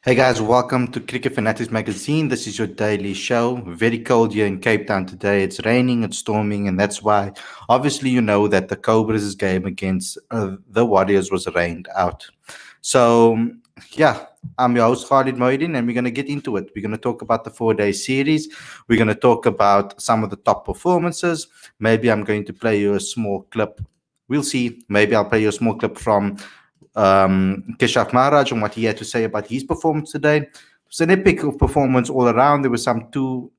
Hey guys, welcome to Cricket Fanatics Magazine. This is your daily show. Very cold here in Cape Town today. It's raining, it's storming, and that's why, obviously, you know that the Cobras' game against the Warriors was rained out. So, yeah, I'm your host, Khalid Moedin, and we're going to get into it. We're going to talk about the 4 day series. We're going to talk about some of the top performances. Maybe I'm going to play you a small clip. We'll see. Maybe I'll play you a small clip from Keshav Maharaj and what he had to say about his performance today. It was an epic performance all around. There were some two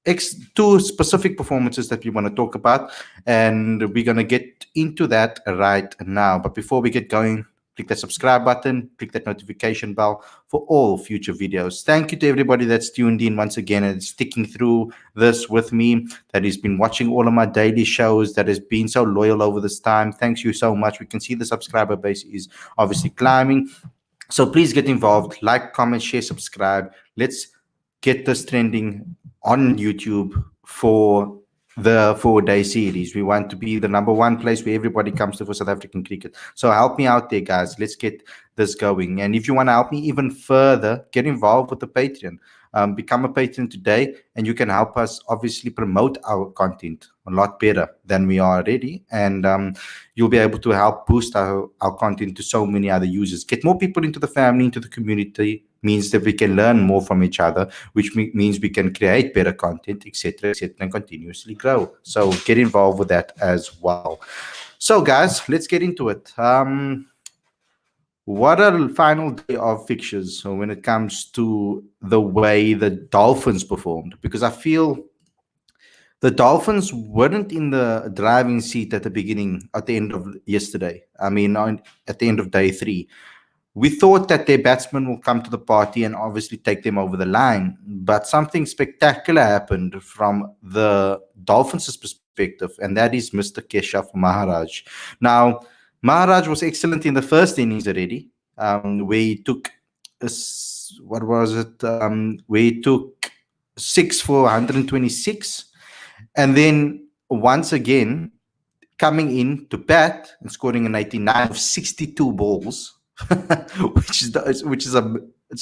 specific performances that we want to talk about, and we're going to get into that right now. But before we get going, click that subscribe button, click that notification bell for all future videos. Thank you to everybody that's tuned in once again and sticking through this with me, that has been watching all of my daily shows, that has been so loyal over this time. Thanks you so much. We can see the subscriber base is obviously climbing. So please get involved, like, comment, share, subscribe. Let's get this trending on YouTube for the 4 day series. We want to be the number one place where everybody comes to for South African cricket. So help me out there, guys. Let's get this going. And if you want to help me even further, get involved with the Patreon. Become a patron today, and you can help us obviously promote our content a lot better than we are already. And you'll be able to help boost our content to so many other users. Get more people into the family, into the community, means that we can learn more from each other, which means we can create better content, etc., and continuously grow. So get involved with that as well. So, guys, let's get into it. What a final day of fixtures so when it comes to the way the Dolphins performed, because I feel the Dolphins weren't in the driving seat at the end of yesterday. I mean, at the end of day 3. We thought that their batsmen will come to the party and obviously take them over the line, but something spectacular happened from the Dolphins' perspective, and that is Mr. Keshav Maharaj. Now, Maharaj was excellent in the first innings already, where he took, what was it? Where he took 6 for 126, and then once again coming in to bat and scoring an 89 of 62 balls. It's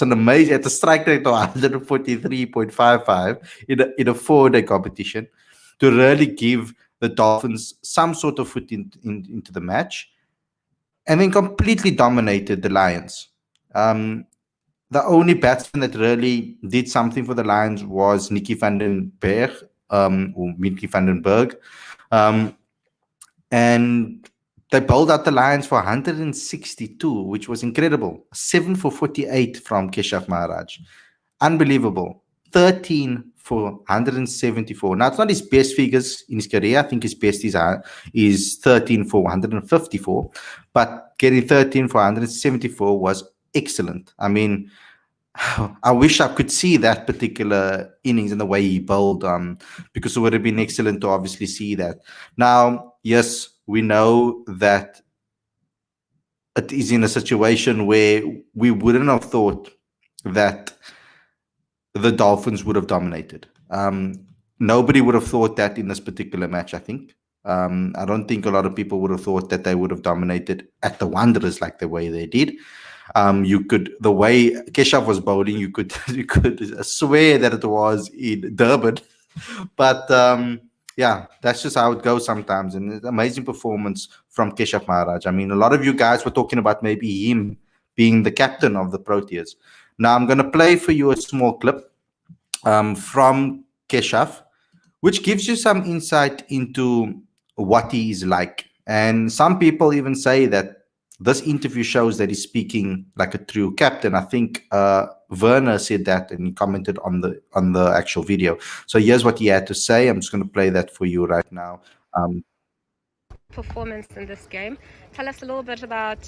an amazing, at a strike rate of 143.55 in a 4 day competition, to really give the Dolphins some sort of foot into the match, and then completely dominated the Lions. The only batsman that really did something for the Lions was Nicky van den Berg, or Mickey van den Berg, and they bowled out the Lions for 162, which was incredible. 7 for 48 from Keshav Maharaj. Unbelievable. 13 for 174. Now, it's not his best figures in his career. I think his best is 13 for 154. But getting 13 for 174 was excellent. I mean, I wish I could see that particular innings and the way he bowled, because it would have been excellent to obviously see that. Now, yes, we know that it is in a situation where we wouldn't have thought that the Dolphins would have dominated. Nobody would have thought that in this particular match, I think. I don't think a lot of people would have thought that they would have dominated at the Wanderers like the way they did. The way Keshav was bowling, you could swear that it was in Durban. But yeah, that's just how it goes sometimes. And it's an amazing performance from Keshav Maharaj. I mean, a lot of you guys were talking about maybe him being the captain of the Proteas. Now, I'm going to play for you a small clip from Keshav, which gives you some insight into what he is like. And some people even say that this interview shows that he's speaking like a true captain. I think Werner said that, and he commented on the actual video. So here's what he had to say. I'm just going to play that for you right now. Performance in this game. Tell us a little bit about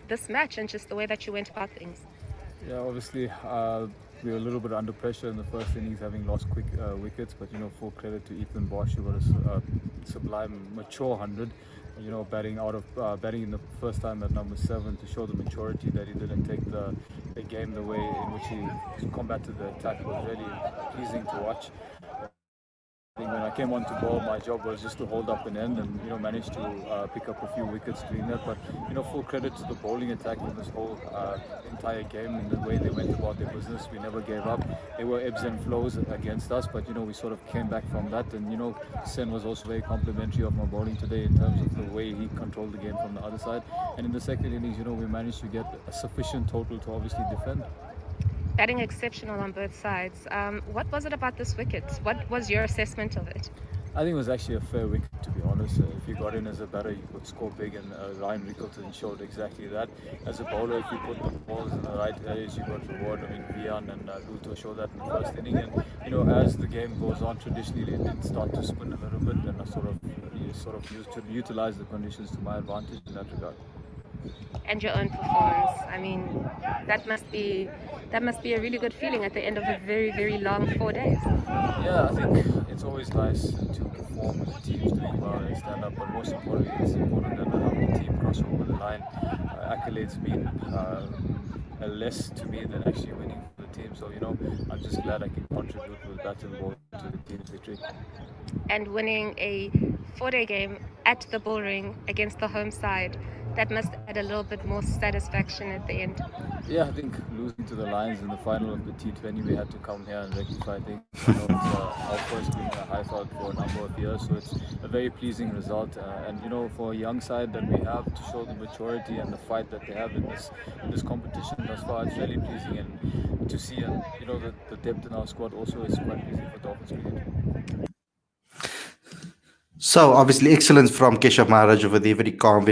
this match and just the way that you went about things. Yeah, obviously we were a little bit under pressure in the first innings, having lost quick wickets. But full credit to Ethan Bosch, who got a sublime, mature 100. Batting in the first time at number 7 to show the maturity that he didn't take the game the way in which he combated the attack. It was really pleasing to watch. think when I came onto ball, my job was just to hold up an end and manage to pick up a few wickets doing that. But full credit to the bowling attack in this whole entire game and the way they went about their business. We never gave up. There were ebbs and flows against us, but we sort of came back from that. And Sen was also very complimentary of my bowling today in terms of the way he controlled the game from the other side. And in the second innings, we managed to get a sufficient total to obviously defend. Batting exceptional on both sides. What was it about this wicket? What was your assessment of it? I think it was actually a fair wicket, to be honest. If you got in as a batter, you could score big, and Ryan Rickleton showed exactly that. As a bowler, if you put the balls in the right areas, you got reward. I mean, Vian and Luto showed that in the first inning, and as the game goes on, traditionally it did start to spin a little bit, and I sort of used to utilize the conditions to my advantage in that regard. And your own performance. I mean, that must be a really good feeling at the end of a very, very long 4 days. Yeah, I think it's always nice to perform when the team's doing well and stand up, but most importantly, it's important that the whole team cross over the line. Accolades mean less to me than actually winning for the team. So, I'm just glad I can contribute with bat and ball to the team's victory. And winning a 4-day game at the Bullring against the home side, that must add a little bit more satisfaction at the end. Yeah, I think losing to the Lions in the final of the T20, we had to come here and rectify things. It's our first win in a Highveld for a number of years, so it's a very pleasing result. And for a young side that we have, to show the maturity and the fight that they have in this competition thus far, it's really pleasing. And to see, the depth in our squad also is quite pleasing for Dolphins cricket. So obviously excellence from Keshav Maharaj over there, very calm,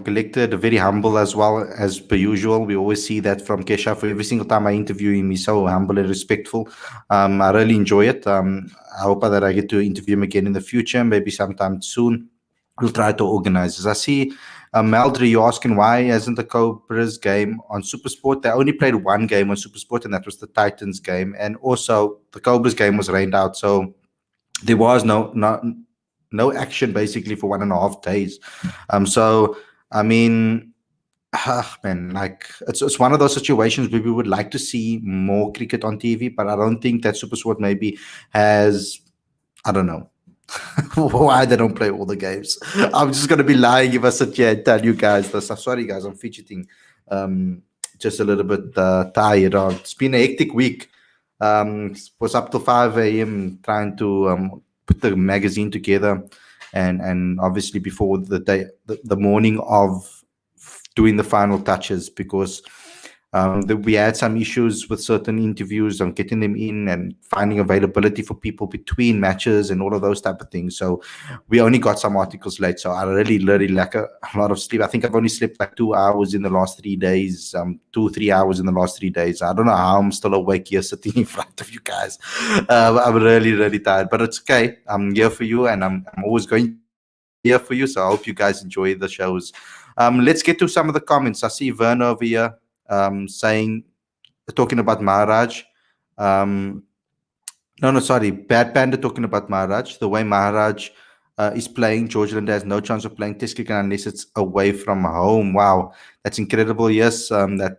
collected, very humble as well as per usual. We always see that from Keshav. Every single time I interview him, he's so humble and respectful. I really enjoy it. I hope that I get to interview him again in the future, maybe sometime soon. We'll try to organize. As I see, Meldry, you're asking why hasn't the Cobras game on SuperSport? They only played one game on SuperSport, and that was the Titans game. And also the Cobras game was rained out, so there was no action basically for 1.5 days. So I mean, man, like it's one of those situations where we would like to see more cricket on TV, but I don't think that SuperSport maybe has, I don't know why they don't play all the games. I'm just gonna be lying if I sit here and tell you guys this. I'm sorry guys, I'm fidgeting, just a little bit tired. It's been a hectic week. Was up till 5 a.m. trying to put the magazine together, and obviously before the morning of doing the final touches, because we had some issues with certain interviews on getting them in and finding availability for people between matches and all of those type of things. So we only got some articles late. So I really lack a lot of sleep. I think I've only slept like 2 hours in the last 3 days, 2-3 hours in the last 3 days. I don't know how I'm still awake here sitting in front of you guys. I'm really tired, but it's okay. I'm here for you, and I'm always going here for you. So I hope you guys enjoy the shows. Let's get to some of the comments. I see Vern over here talking about Maharaj. Sorry, Bad Panda talking about Maharaj. The way Maharaj is playing, Georgia has no chance of playing Test cricket unless it's away from home. Wow, that's incredible. Yes, that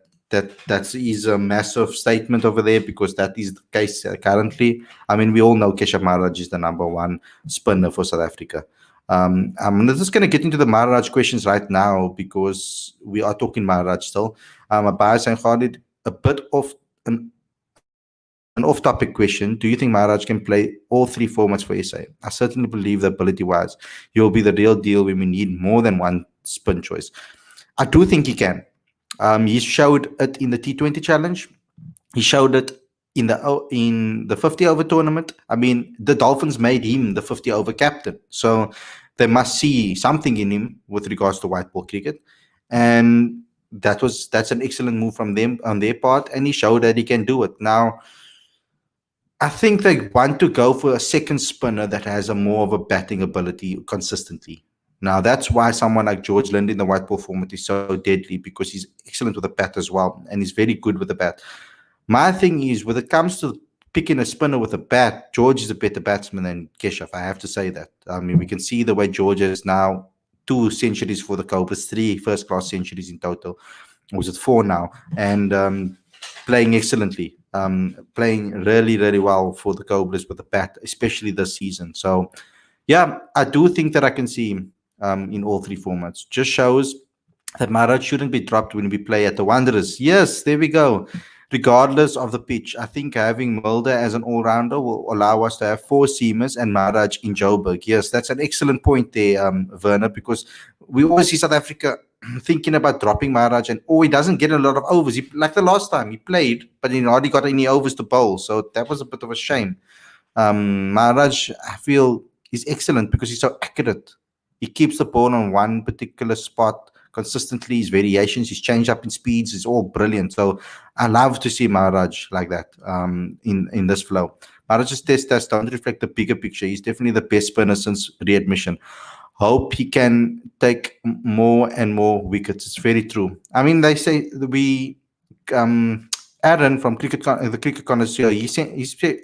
is a massive statement over there, because that is the case currently. I mean, we all know Keshav Maharaj is the #1 spinner for South Africa. I'm just going to get into the Maharaj questions right now, because we are talking Maharaj still. Abbas and Khalid, a bit of an off-topic question. Do you think Maharaj can play all 3 formats for SA? I certainly believe that ability-wise, he'll be the real deal when we need more than one spin choice. I do think he can. He showed it in the T20 challenge. He showed it in the 50-over tournament. I mean, the Dolphins made him the 50-over captain. So they must see something in him with regards to white ball cricket. And that's an excellent move from them on their part, and he showed that he can do it. Now, I think they want to go for a second spinner that has a more of a batting ability consistently. Now, that's why someone like George Lind in the white ball format is so deadly, because he's excellent with the bat as well, and he's very good with the bat. My thing is, when it comes to picking a spinner with a bat, George is a better batsman than Keshav. I have to say that. I mean, we can see the way George is now 2 centuries for the Cobras, 3 first-class centuries in total. Or was it 4 now? And playing excellently, playing really, really well for the Cobras with the bat, especially this season. So, yeah, I do think that I can see him in all three formats. Just shows that Maharaj shouldn't be dropped when we play at the Wanderers. Yes, there we go. Regardless of the pitch, I think having Mulder as an all-rounder will allow us to have four seamers and Maharaj in Joburg. Yes, that's an excellent point there, Werner, because we always see South Africa thinking about dropping Maharaj, and he doesn't get a lot of overs. Like the last time he played, but he hardly got any overs to bowl, so that was a bit of a shame. Maharaj, I feel, is excellent because he's so accurate. He keeps the ball on one particular spot consistently. His variations, his change up in speeds is all brilliant. So I love to see Maharaj like that in this flow. Maharaj's test don't reflect the bigger picture. He's definitely the best spinner since readmission. Hope he can take more and more wickets. It's very true. I mean, they say Aaron from the Cricket Connoisseur, he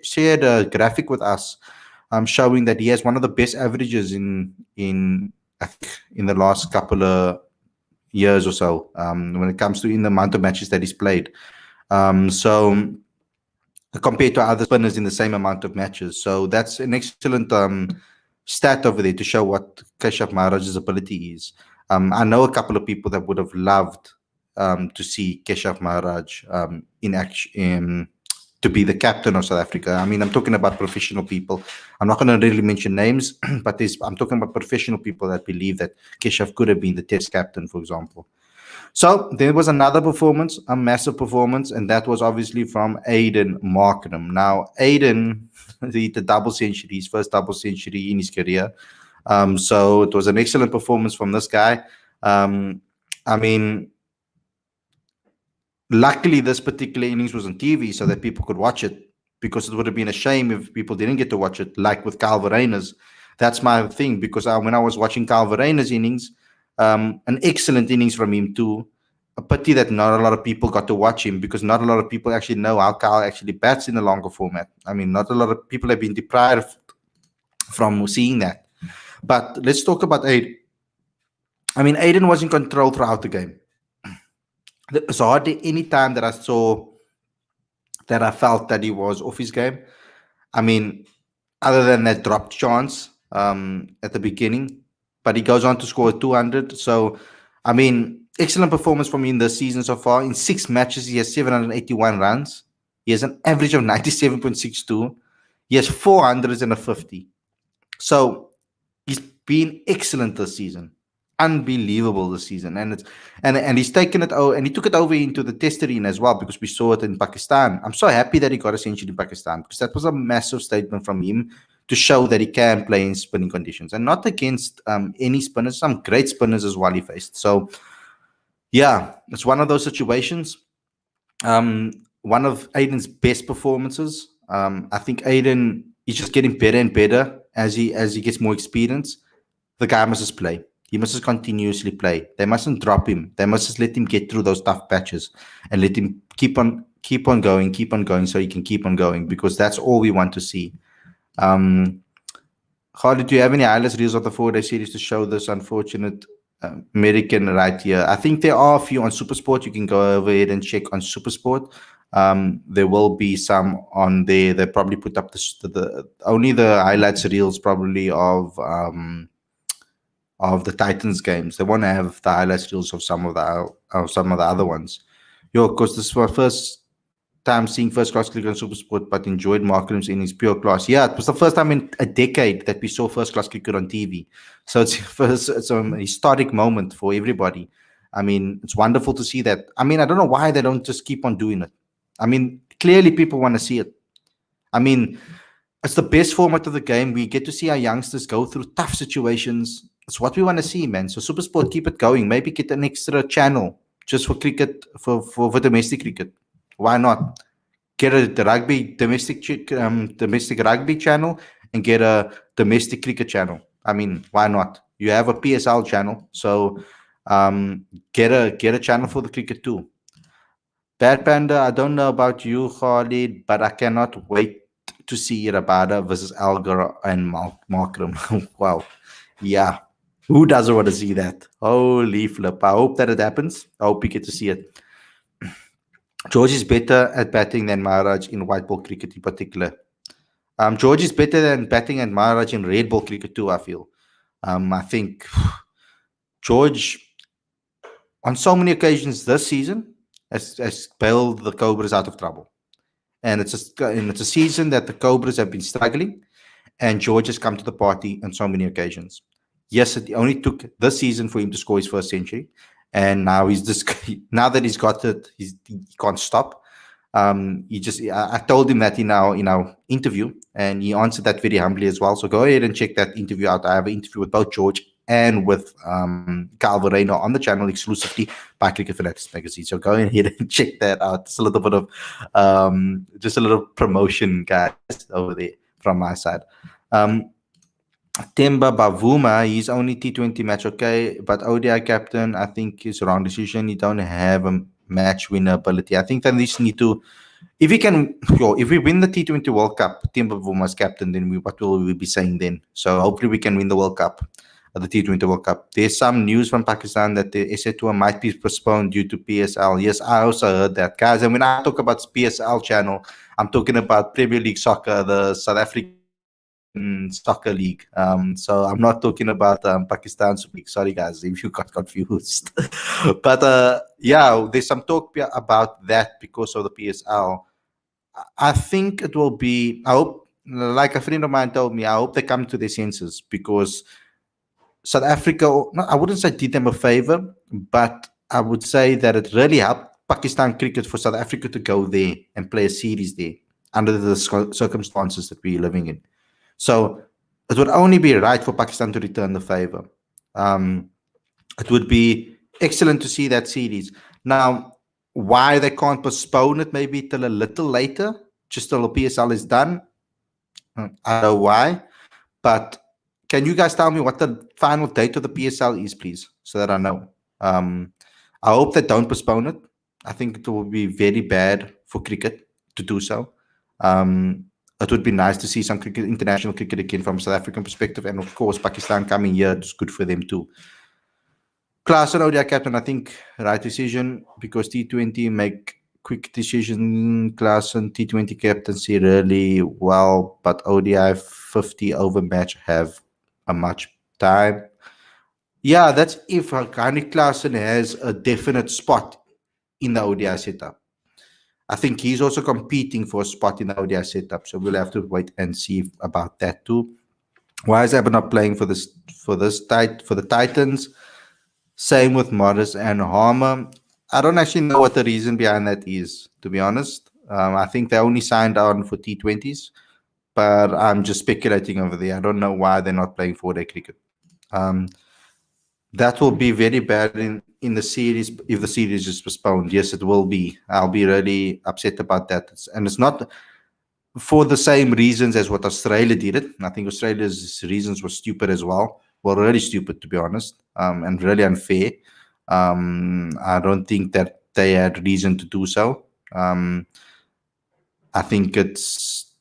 shared a graphic with us, showing that he has one of the best averages in I think in the last couple of years or so, when it comes to in the amount of matches that he's played. So compared to other spinners in the same amount of matches, so that's an excellent stat over there to show what Keshav Maharaj's ability is. I know a couple of people that would have loved to see Keshav Maharaj in action, to be the captain of South Africa. I mean, I'm talking about professional people. I'm not going to really mention names, but I'm talking about professional people that believe that Keshav could have been the test captain, for example. So there was another performance, a massive performance, and that was obviously from Aiden Markram. Now, Aiden, he hit a double century, his first double century in his career. So it was an excellent performance from this guy. I mean, luckily, this particular innings was on TV so that people could watch it, because it would have been a shame if people didn't get to watch it, like with Kyle Verreyne's. That's my thing, because when I was watching Kyle Verreyne's innings, an excellent innings from him too. A pity that not a lot of people got to watch him, because not a lot of people actually know how Kyle actually bats in a longer format. I mean, not a lot of people have been deprived from seeing that. But let's talk about Aiden. I mean, Aiden was in control throughout the game. There's hardly any time that I felt that he was off his game. I mean, other than that dropped chance at the beginning, but he goes on to score 200. So, I mean, excellent performance from him this season so far. In 6 matches, he has 781 runs. He has an average of 97.62. He has 450. So, he's been excellent this season. Unbelievable this season, and he's taken it over, and he took it over into the test arena as well, because we saw it in Pakistan. I'm so happy that he got a century in Pakistan, because that was a massive statement from him to show that he can play in spinning conditions, and not against any spinners. Some great spinners as well he faced. So yeah, it's one of those situations. One of Aiden's best performances. I think Aiden is just getting better and better as he gets more experience. The guy must just play. He must just continuously play. They mustn't drop him. They must just let him get through those tough patches and let him keep on going, so he can keep on going, because that's all we want to see. Khalid, do you have any highlights reels of the 4-day series to show this unfortunate American right here? I think there are a few on Supersport. You can go over it and check on Supersport. There will be some on there. They probably put up only the highlights reels probably of the Titans games. They want to have the highlights reels of some of the other ones. Of course, this is my first time seeing first class cricket on Supersport, but enjoyed Markram's innings, pure class. Yeah, it was the first time in a decade that we saw first class cricket on TV. So it's a historic moment for everybody. I mean, it's wonderful to see that. I mean, I don't know why they don't just keep on doing it. I mean, clearly people want to see it. I mean, it's the best format of the game. We get to see our youngsters go through tough situations. It's what we want to see, man. So Supersport, keep it going. Maybe get an extra channel just for cricket, for domestic cricket. Why not? Get a domestic rugby channel and get a domestic cricket channel. I mean, why not? You have a PSL channel, so get a channel for the cricket too. Bad Panda, I don't know about you, Khalid, but I cannot wait to see Rabada versus Algar and Markram. Wow. Yeah. Who doesn't want to see that? Holy flip. I hope that it happens. I hope we get to see it. George is better at batting than Maharaj in white ball cricket in particular. George is better than batting and Maharaj in red ball cricket too, I feel. I think George, on so many occasions this season, has bailed the Cobras out of trouble. And it's a season that the Cobras have been struggling, and George has come to the party on so many occasions. Yes, it only took this season for him to score his first century, and now he's just now that he's got it, he can't stop. I told him that in our interview, and he answered that very humbly as well. So go ahead and check that interview out. I have an interview with both George and with Carl Verena on the channel exclusively by Cricket Fanatics Magazine. So go ahead and check that out. It's a little bit of just a little promotion, guys, over there from my side. Temba Bavuma, he's only T20 match, okay, but ODI captain, I think is wrong decision. He don't have a match winner ability. I think that they need to, if we win the T20 World Cup, Temba Bavuma as captain, then what will we be saying then? So hopefully we can win the World Cup, the T20 World Cup. There's some news from Pakistan that the SA tour might be postponed due to PSL. Yes, I also heard that, guys. And when I talk about PSL channel, I'm talking about Premier League Soccer, the South African Soccer League. So I'm not talking about Pakistan Super League. Sorry, guys, if you got confused. But yeah, there's some talk about that because of the PSL. I think it will be. I hope, like a friend of mine told me, I hope they come to their senses because South Africa. No, I wouldn't say did them a favor, but I would say that it really helped Pakistan cricket for South Africa to go there and play a series there under the circumstances that we're living in. So it would only be right for Pakistan to return the favor. It would be excellent to see that series. Now, why they can't postpone it maybe till a little later, just till the PSL is done, I don't know why. But can you guys tell me what the final date of the PSL is, please, so that I know? I hope they don't postpone it. I think it will be very bad for cricket to do so. It would be nice to see some international cricket again from a South African perspective, and of course, Pakistan coming here, it's good for them too. Klaasen ODI captain, I think right decision because T20 make quick decision. Klaasen T20 captaincy really well, but ODI 50 over match have a much time. Yeah, that's if Heinrich Klaasen has a definite spot in the ODI setup. I think he's also competing for a spot in the ODI setup, so we'll have to wait and see about that too. Why is Abba not playing for the Titans? Same with Morris and Harmer. I don't actually know what the reason behind that is, to be honest. I think they only signed on for T20s, but I'm just speculating over there. I don't know why they're not playing 4-day cricket. That will be very bad in the series if the series is postponed. Yes, it will be. I'll be really upset about that. And it's not for the same reasons as what Australia did it. I think Australia's reasons were stupid as well. Well, really stupid, to be honest, and really unfair. I don't think that they had reason to do so. I think it's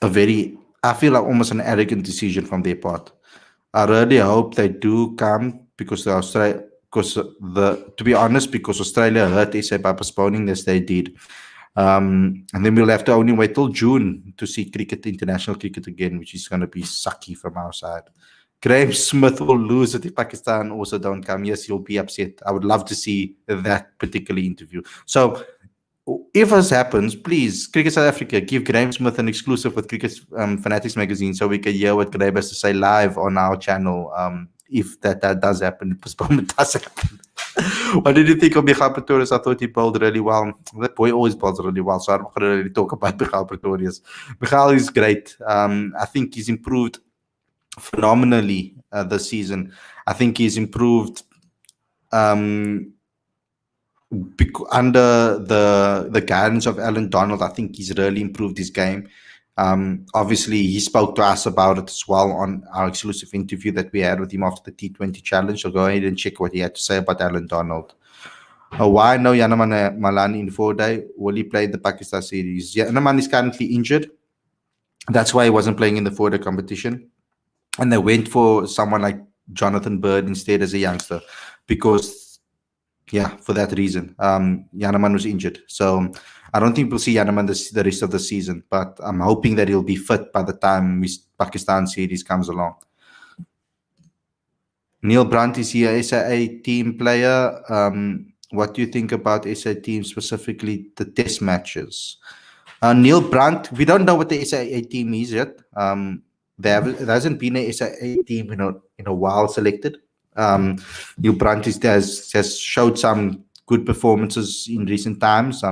I feel like almost an arrogant decision from their part. I really hope they do come because to be honest, because Australia hurt SA by postponing this, they did. And then we'll have to only wait till June to see international cricket again, which is going to be sucky from our side. Graham Smith will lose it if Pakistan also don't come. Yes, he'll be upset. I would love to see that particular interview. So if this happens, please, Cricket South Africa, give Graham Smith an exclusive with Cricket Fanatics Magazine so we can hear what Graham has to say live on our channel. If that does happen, postponement does happen. What did you think of Michael Pretorius? I thought he bowled really well. That boy always bowls really well, so I'm not going to really talk about Michael Pretorius. Michael is great. I think he's improved phenomenally this season. I think he's improved under the guidance of Alan Donald. I think he's really improved his game. Obviously, he spoke to us about it as well on our exclusive interview that we had with him after the T20 challenge. So go ahead and check what he had to say about Alan Donald. Why no Yanaman Malani in 4-day? Will he play in the Pakistan series? Yanaman is currently injured. That's why he wasn't playing in the 4-day competition. And they went for someone like Jonathan Bird instead as a youngster because Yeah, for that reason. Yanaman was injured. So I don't think we'll see Yanaman the rest of the season, but I'm hoping that he'll be fit by the time Pakistan series comes along. Neil Brandt is here, SAA team player. What do you think about SA team, specifically the test matches? Neil Brandt, we don't know what the SAA team is yet. There hasn't been a SAA team in a while selected. Neil Brandt has showed some good performances in recent times.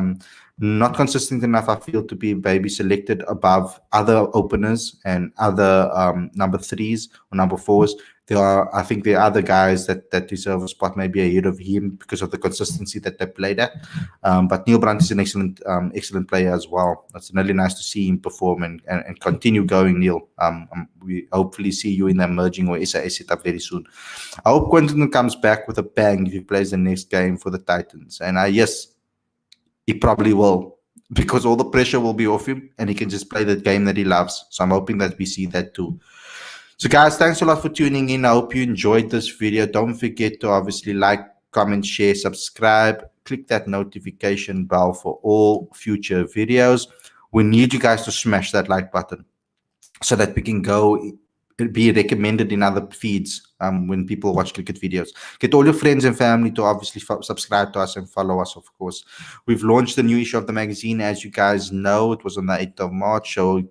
Not consistent enough, I feel, to be maybe selected above other openers and other number threes or number fours. I think there are other guys that deserve a spot maybe ahead of him because of the consistency that they played at. But Neil Brandt is an excellent player as well. It's really nice to see him perform and continue going, Neil. We hopefully see you in the emerging or SA setup very soon. I hope Quinton comes back with a bang if he plays the next game for the Titans. And yes, he probably will, because all the pressure will be off him and he can just play the game that he loves. So I'm hoping that we see that too. So guys, thanks a lot for tuning in. I hope you enjoyed this video. Don't forget to obviously like, comment, share, subscribe, click that notification bell for all future videos. We need you guys to smash that like button so that we can be recommended in other feeds when people watch cricket videos. Get all your friends and family to obviously subscribe to us and follow us, of course. We've launched the new issue of the magazine, as you guys know. It was on the 8th of March, so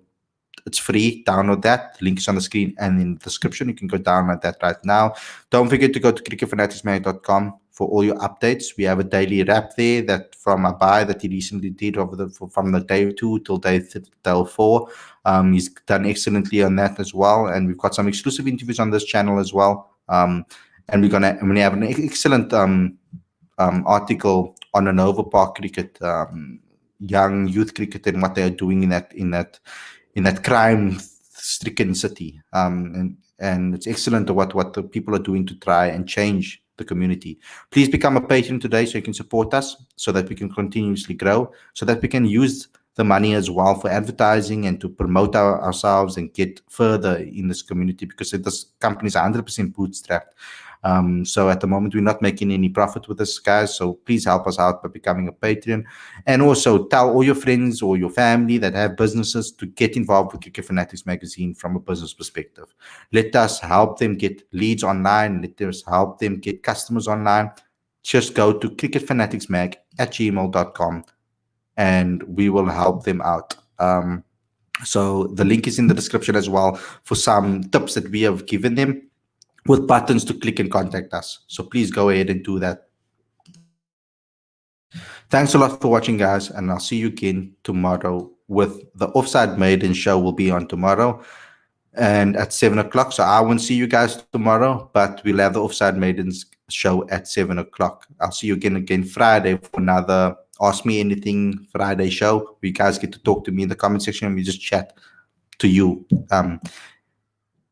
it's free. Download that. Link is on the screen and in the description. You can go download that right now. Don't forget to go to cricketfanaticsmag.com for all your updates. We have a daily wrap there that from a buy that he recently did from the day 2 till day 4. He's done excellently on that as well, and we've got some exclusive interviews on this channel as well. And we have an excellent article on an Nova Park cricket, young youth cricket, and what they are doing in that crime-stricken city. And it's excellent what the people are doing to try and change the community. Please become a patron today so you can support us, so that we can continuously grow, so that we can use the money as well for advertising and to promote ourselves and get further in this community, because this company is 100% bootstrapped. So at the moment, we're not making any profit with this, guys. So please help us out by becoming a Patreon. And also tell all your friends or your family that have businesses to get involved with Cricket Fanatics magazine from a business perspective. Let us help them get leads online. Let us help them get customers online. Just go to cricketfanaticsmag@gmail.com and we will help them out. So the link is in the description as well for some tips that we have given them, with buttons to click and contact us. So please go ahead and do that. Thanks a lot for watching, guys, and I'll see you again tomorrow with the Offside Maiden show. Will be on tomorrow and at 7 o'clock. So I won't see you guys tomorrow, but we'll have the Offside Maidens show at 7 o'clock. I'll see you again Friday for another Ask Me Anything Friday show, where you guys get to talk to me in the comment section and we just chat to you.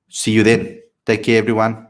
See you then. Take care, everyone.